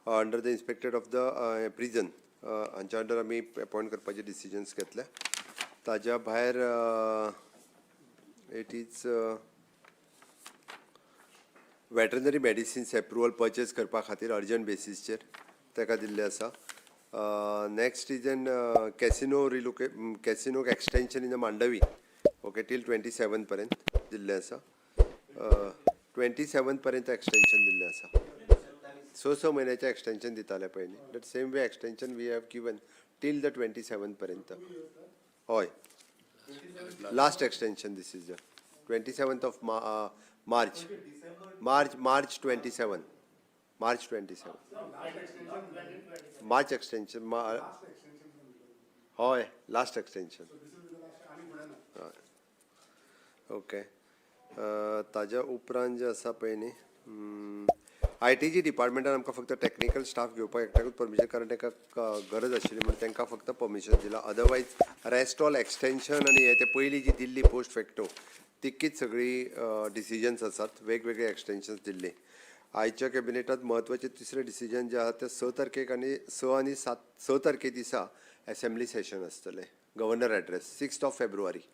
Under the inspector of the prison हांच्या under आमी appoint करपाचे डिसिजन्स घेतले. ताज्या भायर it is veterinary medicines approval purchase करपा खातीर अर्जंट बेसिसचेर ताका दिल्ले आसा. नेक्स्ट इज एन कॅसिनो कॅसिनोक extension in the Mandovi okay till 27 पर्यंत दिल्ले आसा. 27 पर्यंत एक्सटेंशन दिल्ले आसा. स म्हयन्याचें एक्सटेंशन दिताले पयलीं but same way extension we have given till the 27 पर्यंत. हय last extension this is the 27th of March 27 March extension हय लास्ट एक्सटेंशन. ओके ताज्या उपरांत जे आसा पळय न्ही ITG डिपार्टमेंटान आमकां फक्त टॅक्निकल स्टाफ घेवपाक एकट्याकूच परमिशन कारण ताका गरज आशिल्ली म्हणून तांकां फक्त परमिशन दिलां. अदरवायज रेस्ट ऑल एक्सटेंशन आनी हे ते पयलीं जी दिल्ली पोस्ट फॅक्टो तितकीच सगळी डिसिजन्स आसात वेगवेगळे एक्सटेंशन्स दिल्ली. आयच्या कॅबिनेटांत म्हत्वाचें तिसरें डिसिजन जें आसा तें 6 तारखेक आनी 6 आनी 6 तारखे दिसा असेंब्ली सेशन आसतलें. Governor address 6th of February.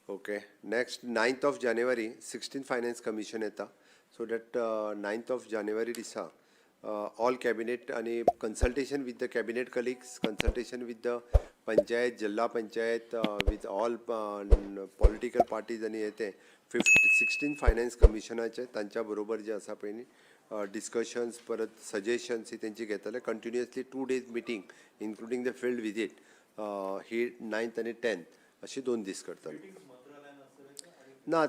Okay next 9th of January 16th finance commission येता. So that 9th of January दिसा ऑल कॅबिनेट आनी consultation with the cabinet colleagues, consultation with the panchayat, zilla panchayat, with all political parties आनी हे ते 16th finance कमिशनाचे तांच्या बरोबर जे आसा पळय न्ही डिस्कशन्स परत सजेशन्स ही तेंची घेतले. Continuously 2 days meeting including the field visit he 9th आनी 10th अशी 2 दीस करतले. ना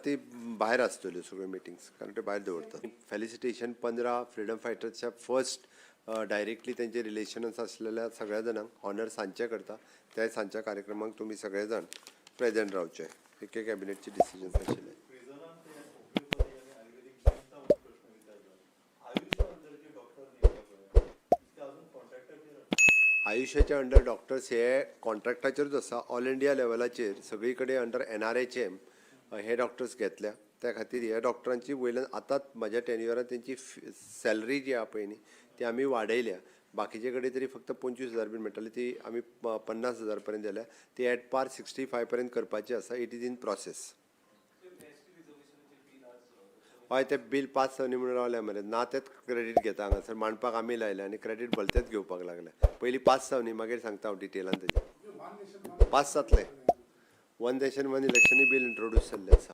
ती भायर आसतल्यो सगळ्यो मिटिंग्स कारण ते भायर दवरतात. फेलिसिटेशन 15 फ्रिडम फायटर्सच्या फर्स्ट डायरेक्टली तेंचे रिलेशन्स आसलेल्या सगळ्या जाणांक हॉनर सांजचे करता. त्या सांजच्या कार्यक्रमाक तुमी सगळे जाण प्रेजेंट रावचे. एक कॅबिनेटचे डिसिजन्स आशिल्ले. आयुष्याच्या अंडर डॉक्टर्स हे कॉन्ट्रॅक्टाचेरूच आसा. ऑल इंडिया लेवलाचेर सगळी कडेन अंडर NRHM हे डॉक्टर्स घेतल्या. त्या खातीर ह्या डॉक्टरांची वयल्यान आतांच म्हाज्या टेन्युअरान तेंची सॅलरी जी आहा पळय न्ही ती आमी वाडयल्या. बाकीचे कडेन तरी फक्त 25,000 बीन मेळटाली ती आमी 50,000 पर्यंत दिल्या. ती एट पार 65 पर्यंत करपाची आसा. It is in process. हय ते बील पास जावनी म्हणून रावल्या मरे ना तेच क्रेडीट घेता हांगासर मांडपाक आमी लायल्या आनी क्रेडीट भलतेच घेवपाक लागले. पयलीं पास जावनी मागीर सांगता हांव डिटेलान तेजें. पास जातलें. 1 नेशन 1 इलेक्शनूय बील इंट्रोड्यूस जाल्लें आसा.